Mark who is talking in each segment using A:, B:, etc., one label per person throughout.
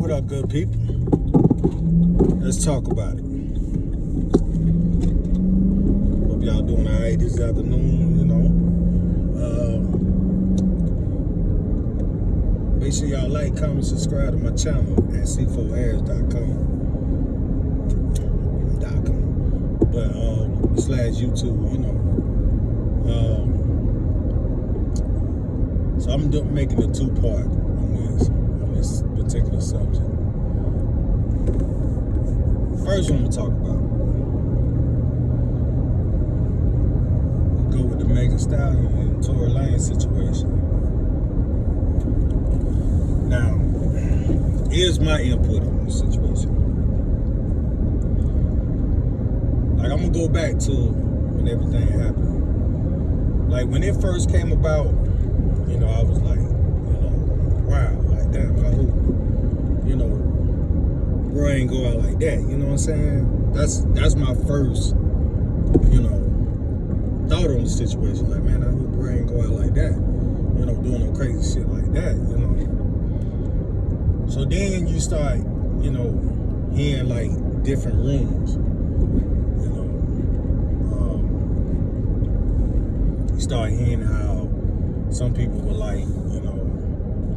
A: What up, good people? Let's talk about it. Hope y'all doing all right this afternoon, Make sure y'all like, comment, subscribe to my channel at c4airs.com. But / YouTube, So I'm making a two-part on this particular subject. First one I'm gonna talk about. We'll go with the stallion and Tory Lanez situation. Now, here's my input on the situation. Like, I'm gonna go back to when everything happened. Like, when it first came about, I was like, wow, like, damn, I hope, bro ain't go out like that, you know what I'm saying? That's my first, thought on the situation. Like, man, I hope bro ain't go out like that, doing no crazy shit like that, So then you start, hearing like different rumors, you start hearing how some people were like,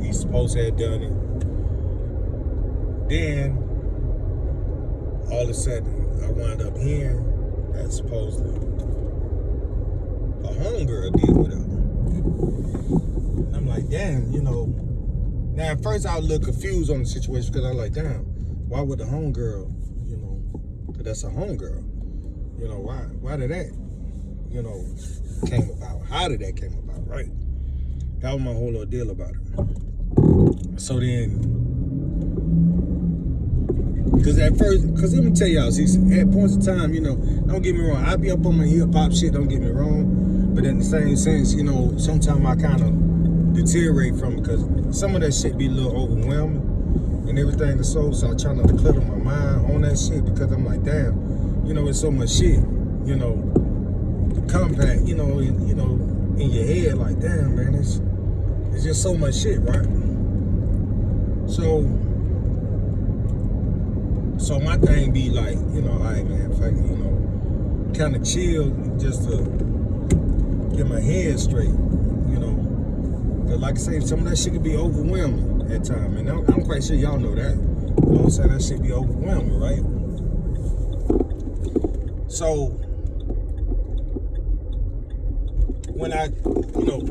A: he's supposed to have done it. Then, all of a sudden, I wound up hearing that supposedly a homegirl did whatever. And I'm like, damn, Now, at first, I was a little confused on the situation because I was like, damn, why would the homegirl, because that's a homegirl. Why did that, came about? How did that came about, right? That was my whole little deal about it. So then, because let me tell y'all, see, at points of time, don't get me wrong, I be up on my hip hop shit, don't get me wrong, but in the same sense, sometimes I kind of deteriorate from it because some of that shit be a little overwhelming and everything so I try not to clutter my mind on that shit because I'm like, damn, it's so much shit, to compact, in your head, like, damn, man, it's just so much shit, right? So my thing be like, all right, man, if I can, kind of chill just to get my head straight, Cause like I say, some of that shit could be overwhelming at times, and I'm quite sure y'all know that. You know what I'm saying? That shit be overwhelming, right? So when I,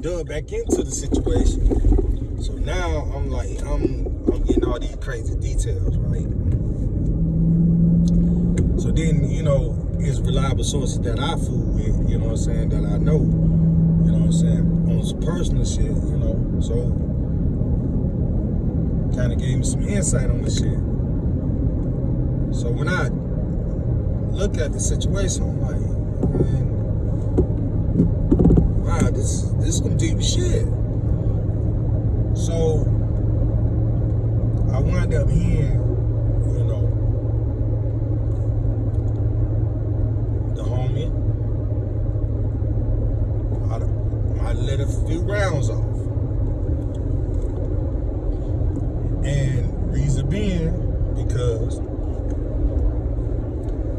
A: dug back into the situation, so now I'm like, I'm getting all these crazy details, right? So then, it's reliable sources that I fool with, that I know, on some personal shit, so kind of gave me some insight on the shit. So when I look at the situation, I'm like, man, wow, this is some deep shit. So I wind up hearing, the homie, I let a few rounds off. And reason being, because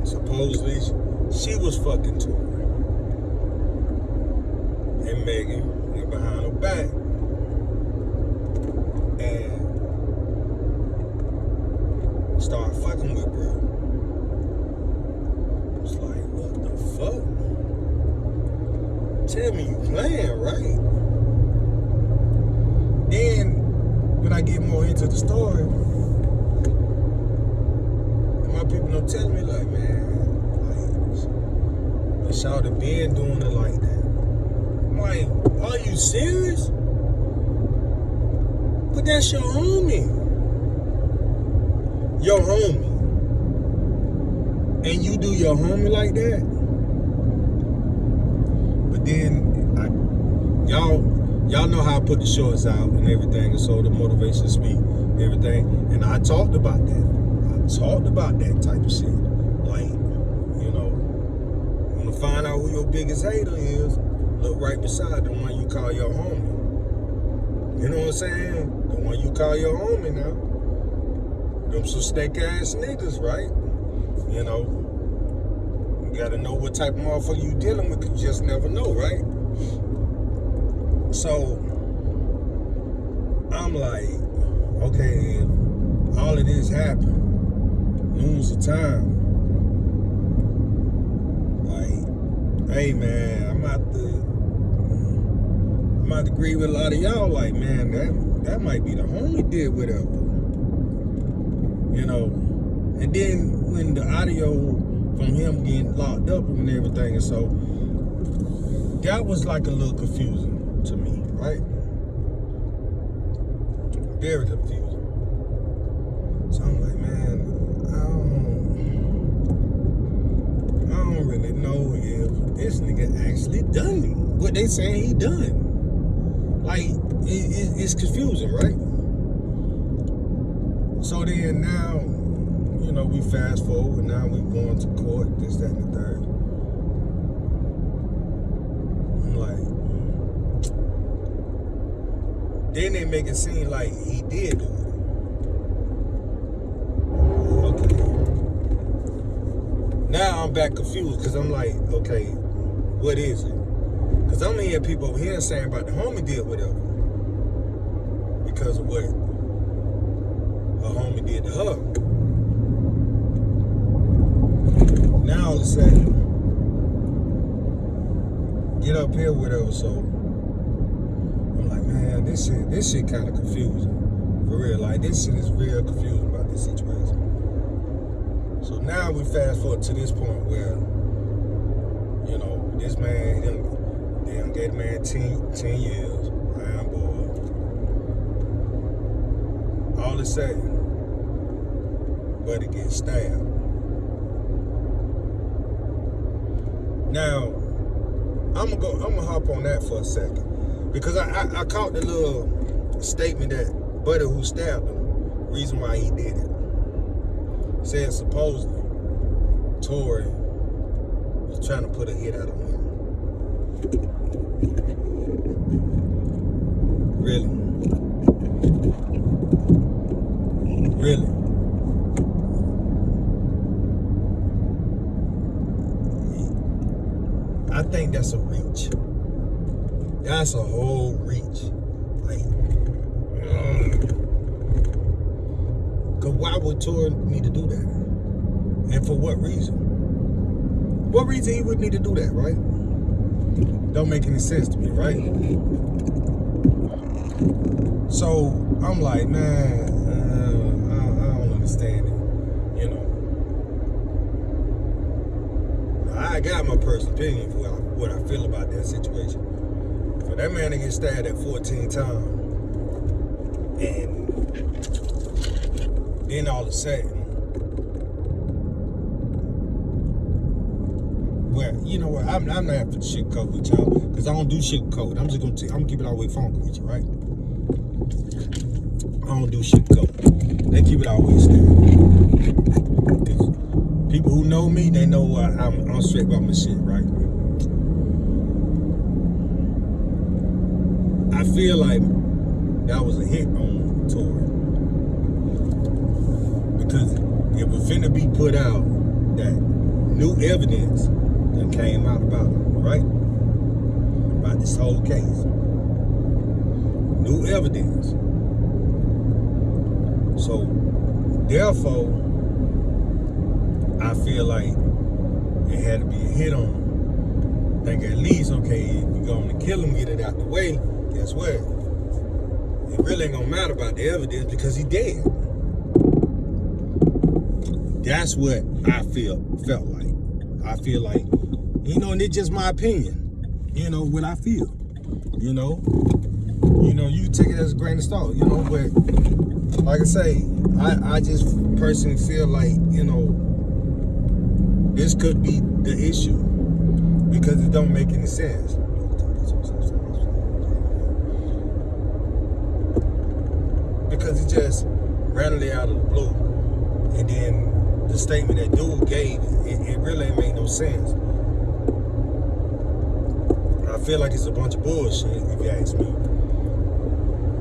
A: supposedly she was fucking Tory. And Megan went behind her back and started fucking with bro. It's like, what the fuck? Tell me you playing, right? Then, when I get more into the story, and my people don't tell me, like, man, like, shawty been doing it like that. I'm like, are you serious? But that's your homie. Your homie. And you do your homie like that? But then, y'all know how I put the shorts out and everything, and so the motivation speak and everything. And I talked about that. I talked about that type of shit. Like, want to find out who your biggest hater is, look right beside the one you call your homie. You know what I'm saying? The one you call your homie now. them some steak ass niggas, right? You know, you gotta know what type of motherfucker you dealing with, 'cause you just never know, right? So I'm like, okay, all of this happened. Noon's the time. Like, hey man, I'm about to agree with a lot of y'all. Like, man, that might be the homie did whatever. You know, and then when the audio from him getting locked up and everything, and so that was like a little confusing to me, right? Very confusing. So I'm like, man, I don't really know if this nigga actually done what they saying he done. Like, it's confusing, right? So then now, you know, we fast forward, now we going to court, this, that, and the third. I'm like, then they make it seem like he did do it. Okay. Now I'm back confused, because I'm like, okay, what is it? Because I'm hearing people over here saying about the homie did whatever. Because of what her homie did to her. Now all of a sudden, get up here, whatever. So I'm like, man, this shit kind of confusing. For real, like, this shit is real confusing about this situation. So now we fast forward to this point where, you know, this man, they done gave the man 10 years, iron boy. All of a sudden, buddy gets stabbed. Now, I'm gonna hop on that for a second, because I caught the little statement that buddy who stabbed him, reason why he did it, said supposedly Tory was trying to put a hit out on him. Really? Really? I think that's a reach. That's a whole reach. Like, cause why would Tory need to do that? And for what reason? What reason he would need to do that, right? Don't make any sense to me, right? So I'm like, man, I don't understand it. You know, I got my personal opinion for what I feel about that situation. For that man to get stabbed at 14 times, and then all of a sudden, well, you know what? I'm not having to sugarcoat with y'all, because I don't do sugarcoat. I'm gonna keep it all the way funky with you, right? I don't do sugarcoat. They keep it always steady. People who know me, they know I'm straight about my shit, right? I feel like that was a hit on Tory, because it was finna be put out that new evidence that came out about him, right? About this whole case. New evidence. So, therefore, I feel like it had to be a hit on him. Think at least, okay, if you're going to kill him, get it out the way, guess what? It really ain't gonna matter about the evidence, because he dead. That's what I felt like. I feel like, you know, and it's just my opinion. You know, what I feel. You know, you can take it as a grain of salt, you know, but like I say, I just personally feel like, you know, this could be the issue, because it don't make any sense. Because it just randomly out of the blue, and then the statement that dude gave, it really ain't make no sense. I feel like it's a bunch of bullshit, if you ask me.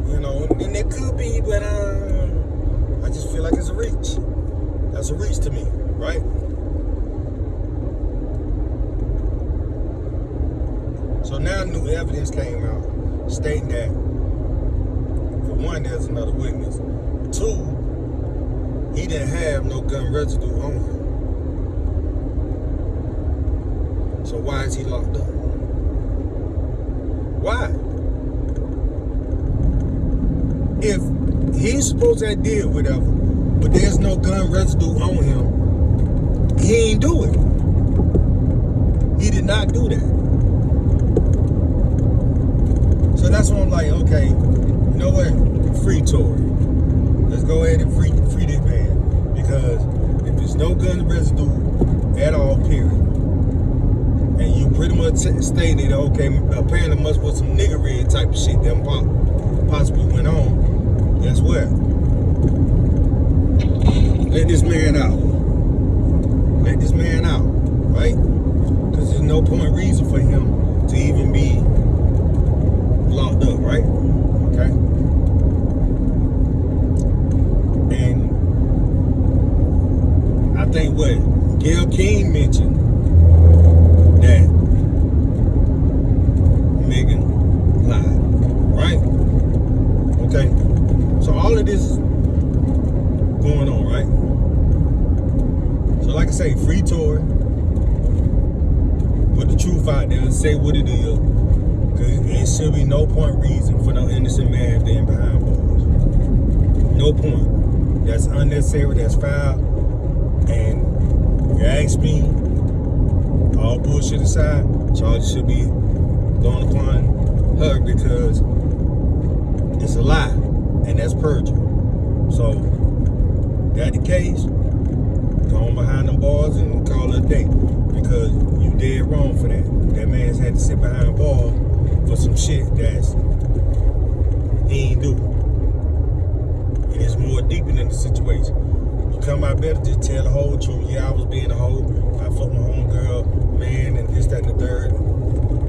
A: You know, and it could be, but I just feel like it's a reach. That's a reach to me, right? So now new evidence came out stating that, for one, there's another witness. Two, he didn't have no gun residue on him. So why is he locked up? Why? If he's supposed to have did whatever, but there's no gun residue on him, he ain't do it. He did not do that. So that's when I'm like, okay, you know what? Free Tory. Let's go ahead and free this man. Because if there's no gun residue at all, period, and you pretty much stated, okay, apparently must was some niggery type of shit that possibly went on, guess what? Let this man out. Let this man out, right? Because there's no point reason for him to even be locked up, right? Okay. And I think what Gail King mentioned, that Megan lied, right? Okay. So all of this is going on, right? So like I say, free Tory, put the truth out there and say what it is. Because it should be no point reason for no innocent man being behind bars. No point. That's unnecessary, that's foul. And you ask me, all bullshit aside, charges should be thrown upon her because it's a lie. And that's perjury. So, that the case, go on behind them bars and call it a day. Because you dead wrong for that. That man's had to sit behind bars for some shit that's he ain't do. And it's more deeper than the situation. You come out better, just tell the whole truth. Yeah, I was being a hoe. I fucked my homegirl, man, and this, that, and the third.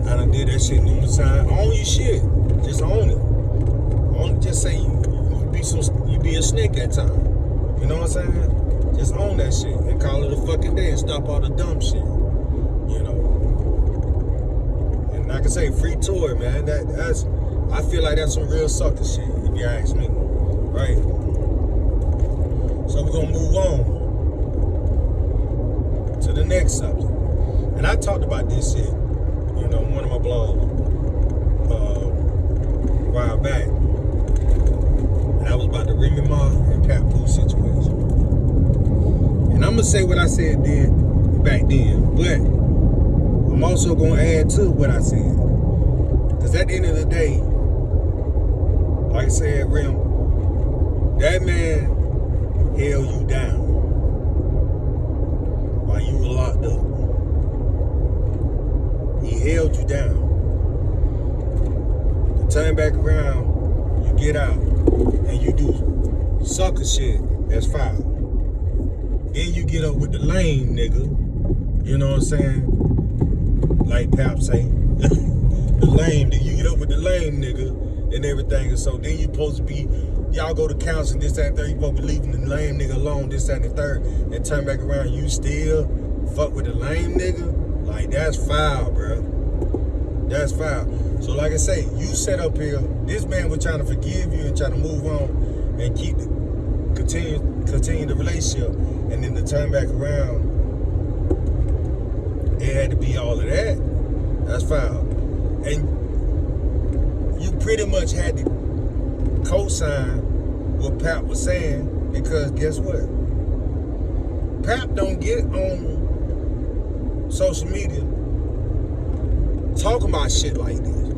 A: I done did that shit numerous times. Own your shit. Just own it. Own it. Just say you be a snake at time. You know what I'm saying? Just own that shit and call it a fucking day and stop all the dumb shit. You know. And like I say, free Tory, man. That's I feel like that's some real sucker shit, if you ask me. Right? So we're gonna move on to the next subject. And I talked about this shit, you know, in one of my blogs a while back. And I was about the Remy Ma and Papoose situation. And I'm gonna say what I said then, back then, but I'm also gonna add to what I said. Because at the end of the day, like I said, Rem, that man held you down while you were locked up. He held you down. You turn back around, you get out, and you do sucker shit, that's foul. Then you get up with the lame nigga, you know what I'm saying? Like Pap say, the lame nigga. You get up with the lame nigga and everything, and so then you supposed to be, y'all go to counseling, this, that, and third, you supposed to be leaving the lame nigga alone, this, that, and the third, and turn back around, you still fuck with the lame nigga? Like, that's foul, bro. That's foul. So like I say, you set up here, this man was trying to forgive you and trying to move on and continue the relationship, and then to turn back around, it had to be all of that. That's foul. And you pretty much had to co-sign what Pap was saying, because guess what? Pap don't get on social media talking about shit like this.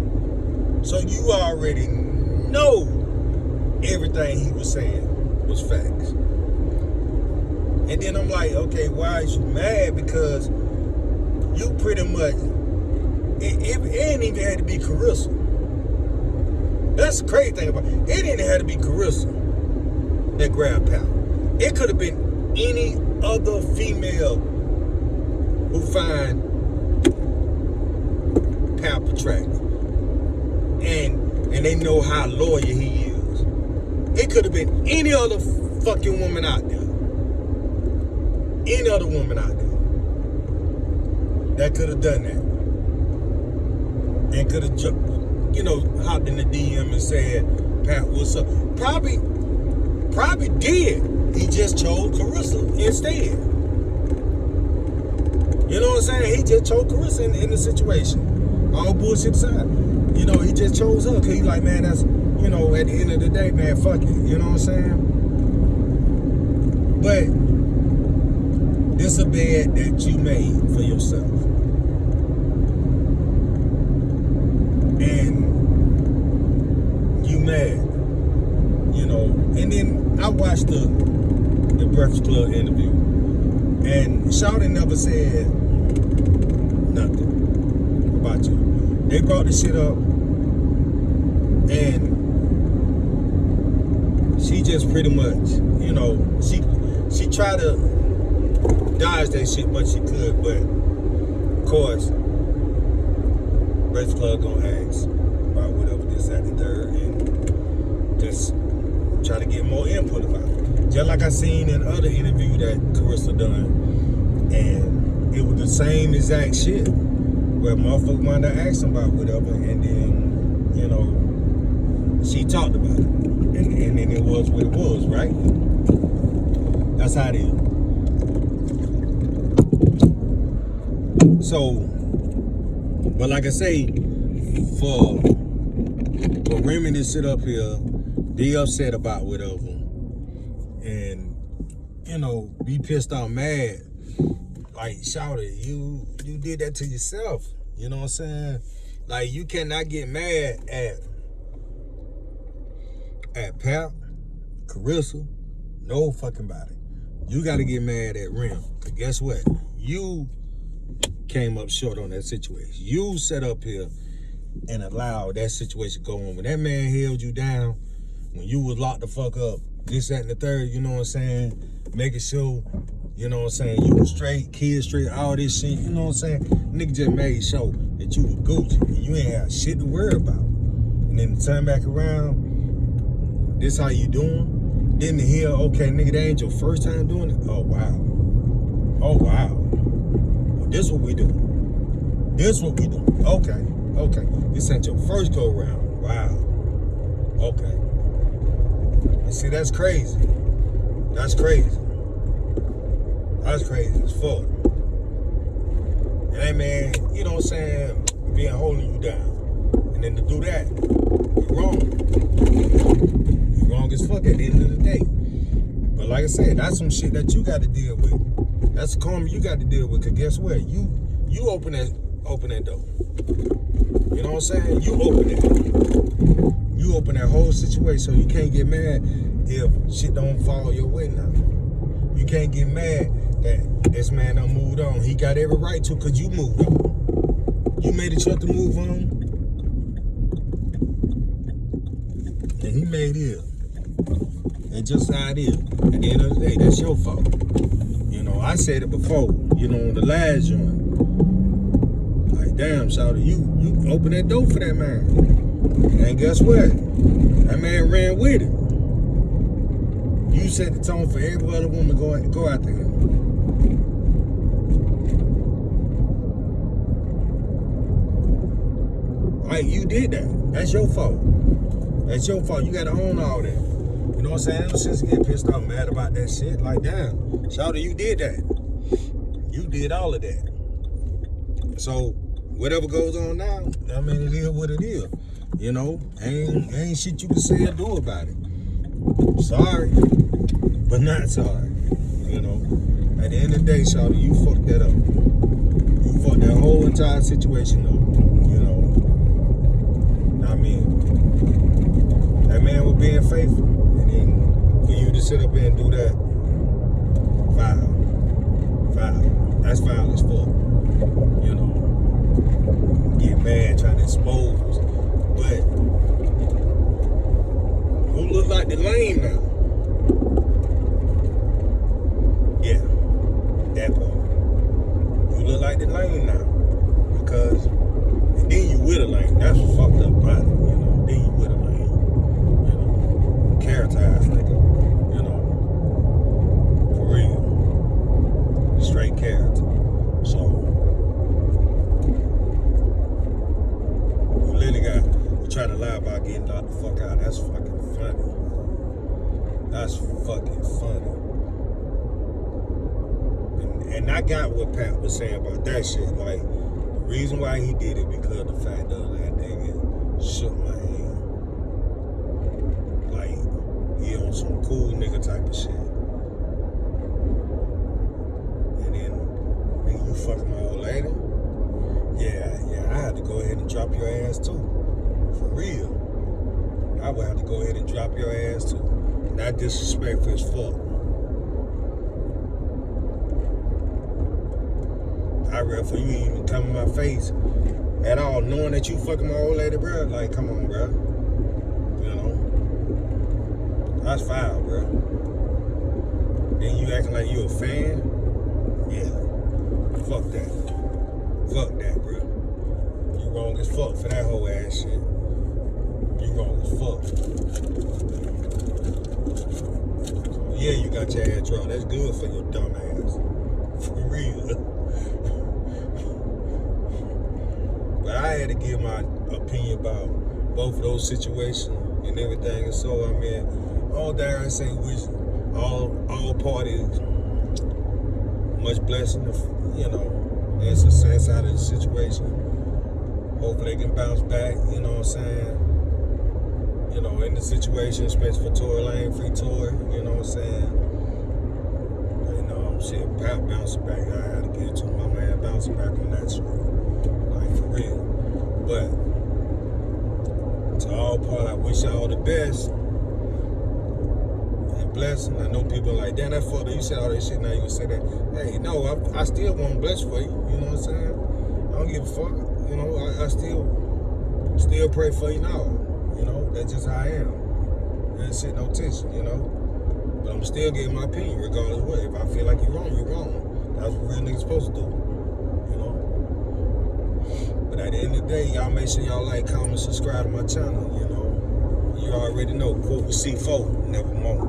A: So you already know everything he was saying was facts. And then I'm like, okay, why is you mad? Because you pretty much, it ain't even had to be Carissa. That's the crazy thing about it. It didn't have to be Carissa that grabbed Pap. It could have been any other female who find Pap attractive. And they know how loyal he is. It could have been any other fucking woman out there. any other woman out there that could have done that and could have, hopped in the DM and said, Pat, what's up? Probably did. He just chose Carissa instead. You know what I'm saying? He just chose Carissa in the situation. All bullshit aside. He just chose her. Cause he's like, man, that's, at the end of the day, man, fuck it. You know what I'm saying? But this a bed that you made for yourself. And you mad. And then I watched the Breakfast Club interview. And Shawty never said nothing about you. They brought the shit up, and she just pretty much, she tried to dodge that shit much she could, but of course, Breakfast Club gonna ask about whatever this, that, and third, and just try to get more input about it. Just like I seen in other interview that Carissa done, and it was the same exact shit, where motherfucker wanted to ask him about whatever, and then, she talked about it, and then it was what it was, right? That's how it is. So, but like I say, for Remy to sit up here, be upset about whatever, and be pissed off, mad, like, shawty, you did that to yourself. You know what I'm saying? Like, you cannot get mad at Pap, Carissa, no fucking body. You got to get mad at Rem. Cause guess what? You came up short on that situation. You sat up here and allowed that situation to go on. When that man held you down, when you was locked the fuck up, this, that, and the third, you know what I'm saying? Making sure, you know what I'm saying, you was straight, kids straight, all this shit, you know what I'm saying? Nigga just made sure that you was Gucci and you ain't have shit to worry about. And then turn back around, this how you doing? Then to hear, okay, nigga, that ain't your first time doing it? Oh, wow. Oh, wow. Well, this what we do. This what we do. Okay. This ain't your first go round. Wow. Okay. And see, that's crazy. That's crazy. That's crazy as fuck. And that man, you know what I'm saying, being holding you down. And then to do that, you're wrong. You're wrong as fuck at the end of the day. But like I said, that's some shit that you got to deal with. That's karma you got to deal with. Cause guess what? You open that door. You know what I'm saying? You open it. You open that whole situation, so you can't get mad if shit don't fall your way now. You can't get mad that this man done moved on. He got every right to, cause you moved on. You made a choice to move on, and he made it. And just how it is. At the end of the day, that's your fault. I said it before, on the last joint. Like, damn, shawty, you opened that door for that man. And guess what? That man ran with it. You set the tone for every other woman go after him. Like, you did that. That's your fault. That's your fault. You gotta own all that. You know what I'm saying? Ever since getting pissed off, mad about that shit, like, damn, shawty, you did that. You did all of that. So, whatever goes on now, I mean, it is what it is. Ain't shit you can say or do about it. Sorry, but not sorry. At the end of the day, shawty, you fucked that up. You fucked that whole entire situation up. I mean, that man was being faithful, and then for you to sit up there and do that, foul. That's foul as fuck. Get mad, trying to expose. But who look like the lame now? Yeah, that part. You look like the lame now. Because, and then you with a lame. That's what fucked up about it, Then you with a lame. Characterized nigga. For real. That's fucking funny. And I got what Pat was saying about that shit. Like, the reason why he did it because of the fact that nigga shook my hand. Like, he on some cool nigga type of shit. And then, nigga, you fucking my old lady? Yeah, I had to go ahead and drop your ass too. For real. I would have to go ahead and drop your ass too. Not disrespectful as fuck. I read for you even come in my face at all, knowing that you fucking my old lady, bro. Like, come on, bro. You know? That's foul, bro. Then you acting like you a fan? Yeah. Fuck that. Fuck that, bro. You wrong as fuck for that whole ass shit. You wrong as fuck. So, yeah, you got your ass drawn. That's good for your dumb ass. For real. But I had to give my opinion about both of those situations and everything. And so, I mean, all that I say, wish all parties much blessing, you know, and success out of the situation. Hopefully they can bounce back, you know what I'm saying? You know, in the situation, especially for Tory Lanez, free Tory, you know what I'm saying? You know, shit, Pap bouncing back. I had to get to my man bouncing back on that shit. Like, for real. But, to all part, I wish y'all the best. And blessing. I know people are like, damn, that fucked up. You said all that shit, now you can say that. Hey, no, I still want bless for you. You know what I'm saying? I don't give a fuck. You know, I still pray for you now. You know, that's just how I am. Ain't shit no tension, you know. But I'm still giving my opinion regardless of what. If I feel like you're wrong, you're wrong. That's what real niggas supposed to do. You know. But at the end of the day, y'all make sure y'all like, comment, subscribe to my channel, you know. You already know, quote with C4, never more.